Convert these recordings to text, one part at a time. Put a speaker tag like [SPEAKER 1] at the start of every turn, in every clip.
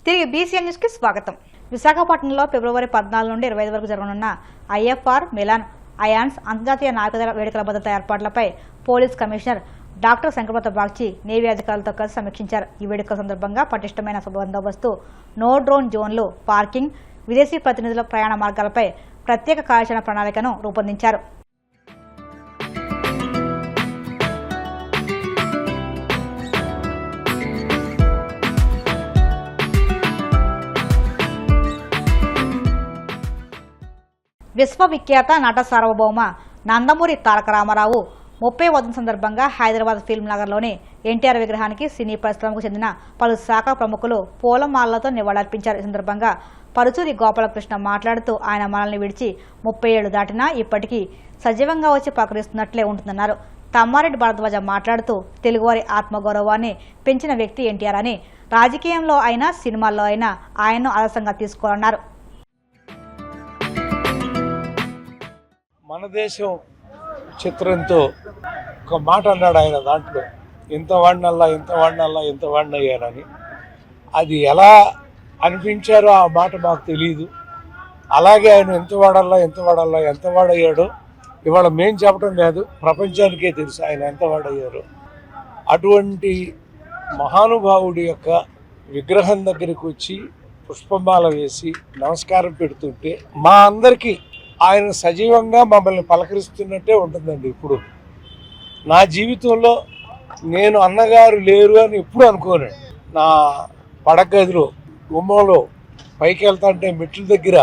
[SPEAKER 1] తిరిగి BCN news కి స్వాగతం. విశాఖపట్నంలో ఫిబ్రవరి 14 నుండి 25 వరకు జరగనున్న ఐఎఫ్ఆర్ మిలాన్ అయాన్స్ అంతర్జాతీయ నావికాదళ వేడుకల భద్రతా ఏర్పాట్లపై police commissioner doctor Shankhabrata Bagchi navy అధికారులతో కలిసి సమీక్షించారు. ఈ వేడుకల సందర్భంగా పటిష్టమైన బందోబస్తు, నో డ్రోన్ జోన్లు, పార్కింగ్, విదేశీ ప్రతినిధుల ప్రయాణ మార్గాలపై ప్రత్యేక కార్యాచరణ ప్రణాళికను రూపొందించారు. విశ్వవిఖ్యాత నట సార్వభౌమ నందమూరి తారక రామారావు 30వ వర్ధంతి సందర్భంగా హైదరాబాద్ ఫిల్మ్ నగర్లోని ఎన్టీఆర్ విగ్రహానికి సినీ పరిశ్రమకు చెందిన పలు శాఖ ప్రముఖులు పూలమాలలతో నివాళులర్పించారు. ఈ సందర్భంగా పరుచూరి గోపాలకృష్ణ మాట్లాడుతూ ఆయన మనల్ని విడిచి 30 ఏళ్లు దాటినా ఇప్పటికీ సజీవంగా వచ్చి పలకరిస్తున్నట్లే ఉంటుందన్నారు. తమ్మారెడ్డి భరద్వాజ మాట్లాడుతూ తెలుగువారి ఆత్మగౌరవాన్ని పెంచిన వ్యక్తి ఎన్టీఆర్ అని, రాజకీయంలో అయినా సినిమాల్లో అయినా ఆయన్ను ఆదర్శంగా తీసుకోవాలన్నారు.
[SPEAKER 2] మన దేశం చిత్రంతో ఒక మాట అన్నాడు ఆయన. దాంట్లో ఎంత వాడినయ్యానని, అది ఎలా అనిపించారో ఆ మాట మాకు తెలియదు. అలాగే ఆయన ఎంత వాడయ్యాడో ఇవాళ మేం చెప్పడం కాదు, ప్రపంచానికే తెలుసు ఆయన ఎంత వాడయ్యారో. అటువంటి మహానుభావుడి యొక్క విగ్రహం దగ్గరికి వచ్చి పుష్పమాల వేసి నమస్కారం పెడుతుంటే మా అందరికీ ఆయన సజీవంగా మమ్మల్ని పలకరిస్తున్నట్టే ఉంటుందండి. ఇప్పుడు నా జీవితంలో నేను అన్నగారు లేరు అని ఎప్పుడు అనుకోనండి. నా పడగదిలో గుమ్మంలో పైకి వెళ్తాంటే మెట్ల దగ్గర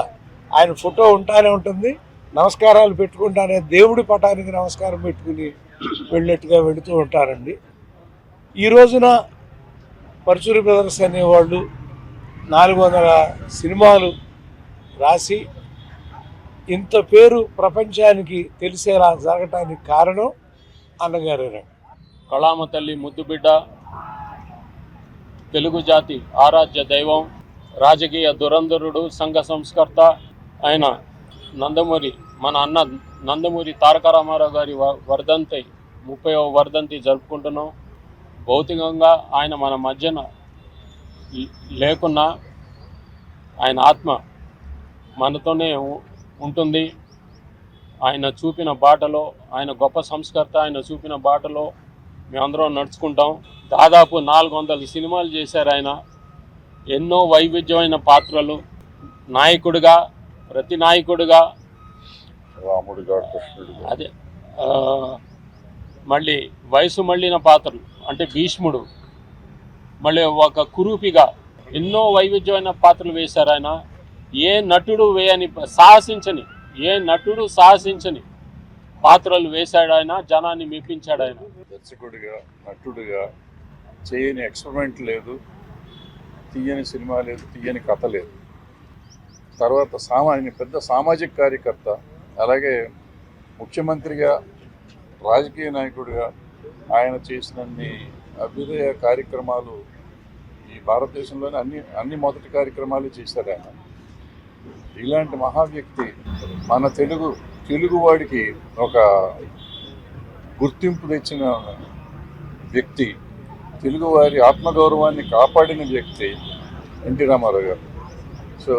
[SPEAKER 2] ఆయన ఫోటో ఉంటానే ఉంటుంది. నమస్కారాలు పెట్టుకుంటానే దేవుడి పటానికి నమస్కారం పెట్టుకుని వెళ్ళినట్టుగా వెళుతూ ఉంటారండి. ఈ రోజున పరుచూరి బ్రదర్స్ అనేవాళ్ళు 400 సినిమాలు రాసి ఇంత పేరు ప్రపంచానికి తెలిసేలా జరగటానికి కారణం అన్నగారేనండి.
[SPEAKER 3] కళామ తల్లి ముద్దుబిడ్డ, తెలుగు జాతి ఆరాధ్య దైవం, రాజకీయ దురంధరుడు, సంఘ సంస్కర్త ఆయన మన అన్న నందమూరి తారక రామారావు గారి వర్ధంతి 30వ వర్ధంతి జరుపుకుంటున్నాం. భౌతికంగా ఆయన మన మధ్యన లేకున్నా ఆయన ఆత్మ మనతోనే ఉంటుంది. ఆయన చూపిన బాటలో, ఆయన గొప్ప సంస్కర్త, ఆయన చూపిన బాటలో మేమందరం నడుచుకుంటాం. దాదాపు 400 సినిమాలు చేశారు ఆయన. ఎన్నో వైవిధ్యమైన పాత్రలు, నాయకుడిగా, ప్రతి నాయకుడిగా,
[SPEAKER 4] రాముడిగా, కృష్ణుడిగా,
[SPEAKER 3] అదే మళ్ళీ వయసు మళ్ళిన పాత్రలు అంటే భీష్ముడు, మళ్ళీ ఒక కురూపిగా ఎన్నో వైవిధ్యమైన పాత్రలు వేశారు ఆయన. ఏ నటుడు సాహసించని పాత్రలు వేశాడు ఆయన. జనాన్ని మెప్పించాడు ఆయన.
[SPEAKER 4] దర్శకుడిగా, నటుడిగా చేయని ఎక్స్పెరిమెంట్ లేదు, తీయని సినిమా లేదు, తీయని కథ లేదు. తర్వాత ఆయన పెద్ద సామాజిక కార్యకర్త, అలాగే ముఖ్యమంత్రిగా, రాజకీయ నాయకుడిగా ఆయన చేసినన్ని అభ్యుదయ కార్యక్రమాలు ఈ భారతదేశంలోనే అన్ని మొదటి కార్యక్రమాలు చేశారు ఆయన. ఇలాంటి మహా వ్యక్తి మన తెలుగువాడికి ఒక గుర్తింపు తెచ్చిన వ్యక్తి, తెలుగువారి ఆత్మగౌరవాన్ని కాపాడిన వ్యక్తి ఎన్టీ రామారావు గారు. సో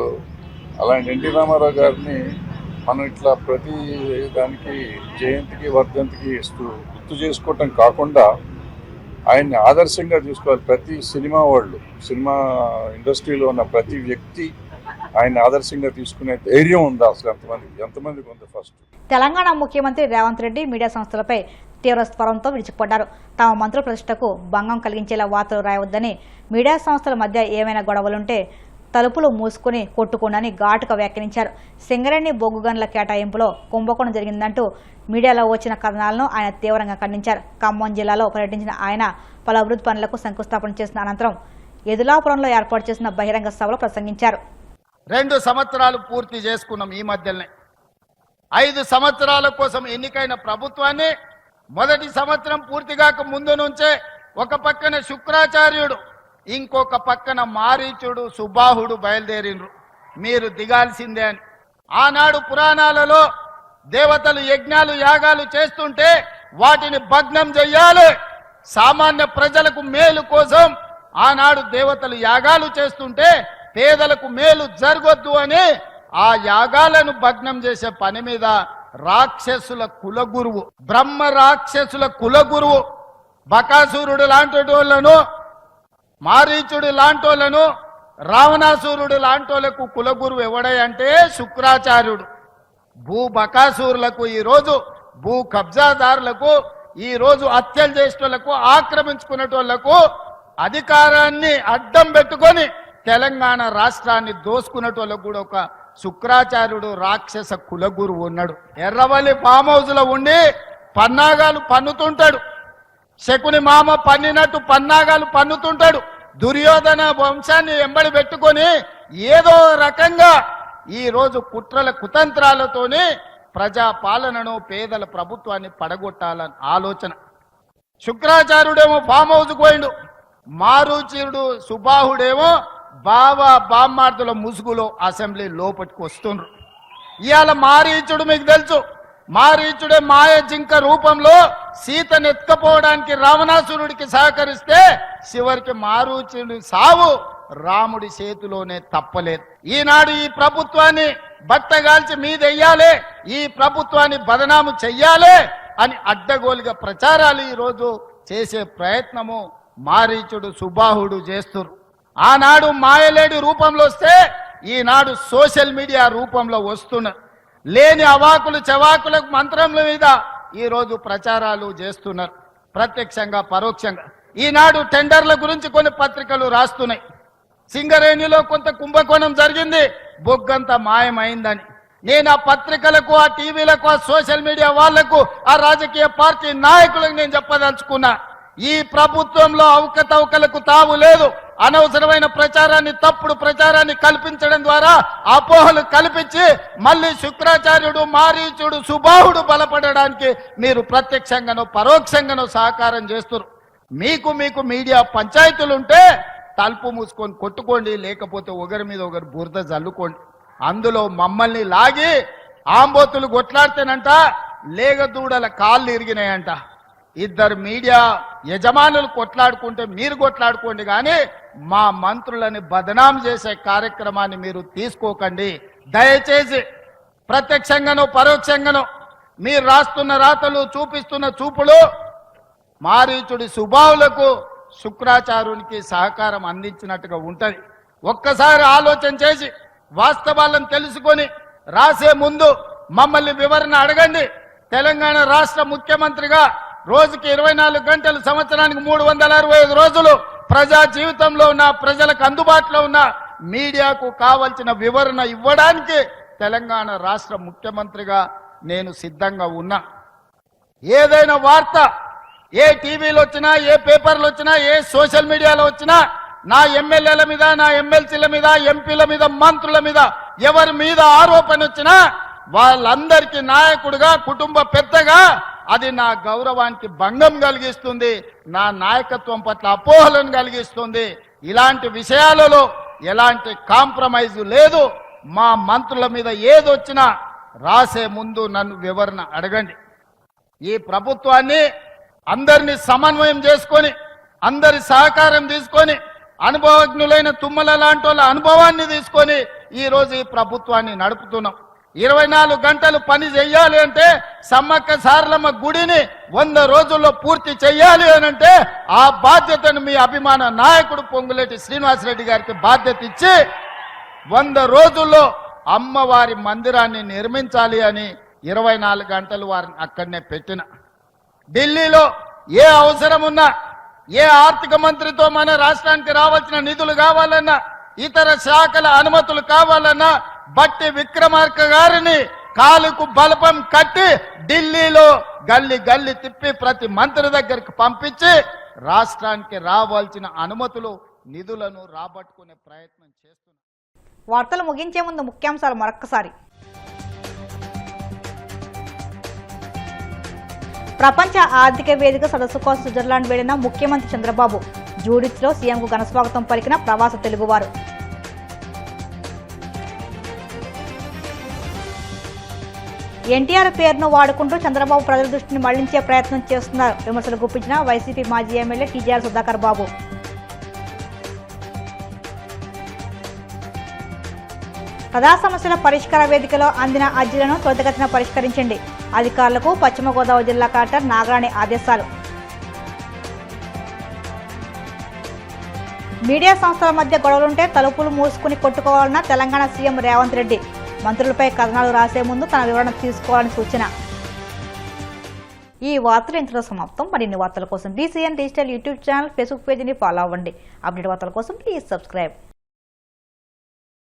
[SPEAKER 4] అలాంటి ఎన్టీ రామారావు గారిని మనం ఇట్లా ప్రతి దానికి జయంతికి, వర్ధంతికి గుర్తు చేసుకోవటం కాకుండా ఆయన్ని ఆదర్శంగా చూసుకోవాలి. ప్రతి సినిమా ఇండస్ట్రీలో ఉన్న ప్రతి వ్యక్తి ఆయన ఆదర్శంగా తీసుకునే ధైర్యం ఉందా అసలు ఎంతమందికి ఉంది? ఫస్ట్
[SPEAKER 1] తెలంగాణ ముఖ్యమంత్రి రేవంత్ రెడ్డి మీడియా సంస్థలపై తీవ్ర స్వరంతో విరుచుకుపడ్డారు. తమ మంత్రుల ప్రతిష్టకు భంగం కలిగించేలా వార్తలు రాయవద్దని, మీడియా సంస్థల మధ్య ఏమైనా గొడవలుంటే తలుపులు మూసుకుని కొట్టుకోండని ఘాటుగా వ్యాఖ్యానించారు. సింగరేణి బొగ్గు గనుల కేటాయింపులో కుంభకోణం జరిగిందంటూ మీడియాలో వచ్చిన కథనాలను ఆయన తీవ్రంగా ఖండించారు. ఖమ్మం జిల్లాలో పర్యటించిన ఆయన పలు అభివృద్ధి పనులకు శంకుస్థాపన చేసిన అనంతరం ఎదులాపురంలో ఏర్పాటు చేసిన బహిరంగ సభలో ప్రసంగించారు.
[SPEAKER 5] 2 సంవత్సరాలు పూర్తి చేసుకున్నాం. ఈ మధ్యనే 5 సంవత్సరాల కోసం ఎన్నికైన ప్రభుత్వాన్ని మొదటి సంవత్సరం పూర్తిగాక ముందు నుంచే ఒక పక్కన శుక్రాచార్యుడు, ఇంకొక పక్కన మారీచుడు, సుబాహుడు బయలుదేరినరు. మీరు దిగాల్సిందే అని. ఆనాడు పురాణాలలో దేవతలు యజ్ఞాలు, యాగాలు చేస్తుంటే వాటిని భగ్నం చెయ్యాలి, సామాన్య ప్రజలకు మేలు కోసం ఆనాడు దేవతలు యాగాలు చేస్తుంటే పేదలకు మేలు జరగొద్దు అని ఆ యాగాలను భగ్నం చేసే పని మీద రాక్షసుల కులగురువు, బ్రహ్మ రాక్షసుల కులగురువు బకాసురుడు లాంటి వాళ్ళను, మారీచుడు లాంటి వాళ్ళను, రావణాసురుడు లాంటి వాళ్ళకు కులగురువు ఎవడంటే శుక్రాచార్యుడు. భూ బకాసురులకు ఈరోజు, భూ కబ్జాదారులకు, ఈరోజు హత్యలు చేసేటోళ్లకు, ఆక్రమించుకునేటోళ్లకు అధికారాన్ని అడ్డం పెట్టుకొని తెలంగాణ రాష్ట్రాన్ని దోసుకునేటోళ్ళకు కూడా ఒక శుక్రాచార్యుడు రాక్షస కులగురువు ఉన్నాడు. ఎర్రవల్లి ఫామ్ హౌస్ లో ఉండి పన్నాగాలు పన్నుతుంటాడు. శకుని మామ పన్నినట్టు పన్నాగాలు పన్నుతుంటాడు. దుర్యోధన వంశాన్ని ఎంబడి పెట్టుకొని ఏదో రకంగా ఈ రోజు కుట్రల కుతంత్రాలతోని ప్రజా పాలనను, పేదల ప్రభుత్వాన్ని పడగొట్టాలని ఆలోచన. శుక్రాచార్యుడేమో ఫామ్ హౌస్ పోయిండు, మారుచీరుడు సుబాహుడేమో బామ్మార్దుల ముసుగులో అసెంబ్లీ లోపలికి వస్తుండ్రు. ఇవాళ మారీచుడు మీకు తెలుసు, మారీచుడే మాయ జింక రూపంలో సీతను ఎత్తుకపోవడానికి రావణాసురుడికి సహకరిస్తే చివరికి మారీచుడి సావు రాముడి చేతిలోనే తప్పలేదు. ఈనాడు ఈ ప్రభుత్వాన్ని బట్టగాల్చి మీదెయ్యాలి, ఈ ప్రభుత్వాన్ని బదనాము చెయ్యాలి అని అడ్డగోలుగా ప్రచారాలు ఈరోజు చేసే ప్రయత్నము మారీచుడు సుబాహుడు చేస్తున్నారు. ఆనాడు మాయలేడి రూపంలో వస్తే ఈనాడు సోషల్ మీడియా రూపంలో వస్తున్నారు. లేని అవాకులు చవాకులకు మంత్రముల మీద ఈరోజు ప్రచారాలు చేస్తున్నారు, ప్రత్యక్షంగా పరోక్షంగా. ఈనాడు టెండర్ల గురించి కొన్ని పత్రికలు రాస్తున్నాయి. సింగరేణిలో కొంత కుంభకోణం జరిగింది, బొగ్గంత మాయమైందని. నేను ఆ పత్రికలకు, ఆ టీవీలకు, ఆ సోషల్ మీడియా వాళ్లకు, ఆ రాజకీయ పార్టీ నాయకులకు నేను చెప్పదలుచుకున్నా, ఈ ప్రభుత్వంలో అవకతవకలకు తావు లేదు. అనవసరమైన ప్రచారాన్ని, తప్పుడు ప్రచారాన్ని కల్పించడం ద్వారా అపోహలు కల్పించి మళ్ళీ శుక్రాచార్యుడు, మారీచుడు, సుబాహుడు బలపడడానికి మీరు ప్రత్యక్షంగానో పరోక్షంగానో సహకారం చేస్తున్నారు. మీకు మీడియా పంచాయతీలుంటే తలుపు మూసుకొని కొట్టుకోండి, లేకపోతే ఒకరి మీద ఒకరు బురద జల్లుకోండి. అందులో మమ్మల్ని లాగి ఆంబోతులు కొట్లాడితేనంట లేగదూడల కాళ్ళు ఇరిగినాయంట. ఇద్దరు మీడియా యజమానులు కొట్లాడుకుంటే మీరు కొట్లాడుకోండి, కానీ మా మంత్రులని బదనాం చేసే కార్యక్రమాన్ని మీరు తీసుకోకండి. దయచేసి ప్రత్యక్షంగానో పరోక్షంగానో మీరు రాస్తున్న రాతలు, చూపిస్తున్న చూపులు మారీచుడి సుబావులకు, శుక్రాచార్యునికి సహకారం అందించినట్టుగా ఉంటది. ఒక్కసారి ఆలోచన చేసి వాస్తవాలను తెలుసుకొని రాసే ముందు మమ్మల్ని వివరణ అడగండి. తెలంగాణ రాష్ట్ర ముఖ్యమంత్రిగా రోజుకి 24 గంటలు, సంవత్సరానికి 365 రోజులు ప్రజా జీవితంలో ఉన్న, ప్రజలకు అందుబాటులో ఉన్న మీడియాకు కావలసిన వివరణ ఇవ్వడానికి తెలంగాణ రాష్ట్ర ముఖ్యమంత్రిగా నేను సిద్ధంగా ఉన్నా. ఏదైనా వార్త ఏ టీవీలో వచ్చినా, ఏ పేపర్లు వచ్చినా, ఏ సోషల్ మీడియాలో వచ్చినా నా ఎమ్మెల్యేల మీద, నా ఎమ్మెల్సీల మీద, ఎంపీల మీద, మంత్రుల మీద ఎవరి మీద ఆరోపణ వచ్చినా వాళ్ళందరికీ నాయకుడిగా, కుటుంబ పెద్దగా అది నా గౌరవానికి భంగం కలిగిస్తుంది, నా నాయకత్వం పట్ల అపోహలను కలిగిస్తుంది. ఇలాంటి విషయాలలో ఎలాంటి కాంప్రమైజ్ లేదు. మా మంత్రుల మీద ఏదొచ్చినా రాసే ముందు నన్ను వివరణ అడగండి. ఈ ప్రభుత్వాన్ని అందరినీ సమన్వయం చేసుకొని, అందరి సహకారం తీసుకొని, అనుభవజ్ఞులైన తుమ్మల లాంటి వాళ్ళ అనుభవాన్ని తీసుకొని ఈరోజు ఈ ప్రభుత్వాన్ని నడుపుతున్నాం. 24 గంటలు పని చెయ్యాలి అంటే, సమ్మక్క సారలమ్మ గుడిని 100 రోజుల్లో పూర్తి చెయ్యాలి అని అంటే ఆ బాధ్యతను మీ అభిమాన నాయకుడు పొంగులేటి శ్రీనివాసరెడ్డి గారికి బాధ్యత ఇచ్చి 100 రోజుల్లో అమ్మవారి మందిరాన్ని నిర్మించాలి అని 24 గంటలు వారిని అక్కడనే పెట్టిన. ఢిల్లీలో ఏ అవసరం ఉన్నా, ఏ ఆర్థిక మంత్రితో మన రాష్ట్రానికి రావాల్సిన నిధులు కావాలన్నా, ఇతర శాఖల అనుమతులు కావాలన్నా బట్టి విక్రమార్క గారిని కాలుకు బలపం కట్టి ఢిల్లీలో గల్లి గల్లి తిప్పి ప్రతి మంత్రి దగ్గరికి పంపించి రాష్ట్రానికి రావాల్సిన అనుమతులు, నిధులను రాబట్టుకునే ప్రయత్నం చేస్తున్నారు.
[SPEAKER 1] వార్తలు ముగించే ముందు ముఖ్యాంశాలు మరొక్కసారి. ప్రపంచ ఆర్థిక వేదిక సదస్సు కోసం స్విట్జర్లాండ్ వెళ్లిన ముఖ్యమంత్రి చంద్రబాబు. జూడిత్లో సీఎంకు ఘనస్వాగతం పలికిన ప్రవాస తెలుగువారు. ఎన్టీఆర్ పేరును వాడుకుంటూ చంద్రబాబు ప్రజల దృష్టిని మళ్లించే ప్రయత్నం చేస్తున్నారు. విమర్శలు గుప్పించిన వైసీపీ మాజీ ఎమ్మెల్యే టీజీఆర్ సుధాకర్ బాబు. ప్రజా సమస్యల పరిష్కార వేదికలో అందిన అర్జీలను త్వరితగతిన పరిష్కరించండి. అధికారులకు పశ్చిమ గోదావరి జిల్లా కలెక్టర్ నాగరాణి ఆదేశాలు. మీడియా సంస్థల మధ్య గొడవలుంటే తలుపులు మూసుకుని కొట్టుకోవాలన్న తెలంగాణ సీఎం రేవంత్ రెడ్డి. మంత్రులపై కథనాలు రాసే ముందు తన వివరణ తీసుకోవాలని సూచన. ఈ వార్తలు ఇంతలో సమాప్తం. మరిన్ని వార్తల కోసం DCN digital YouTube channel, Facebook పేజీని ఫాలో అవ్వండి. అప్డేట్ వార్తల కోసం ప్లీజ్ సబ్స్క్రైబ్.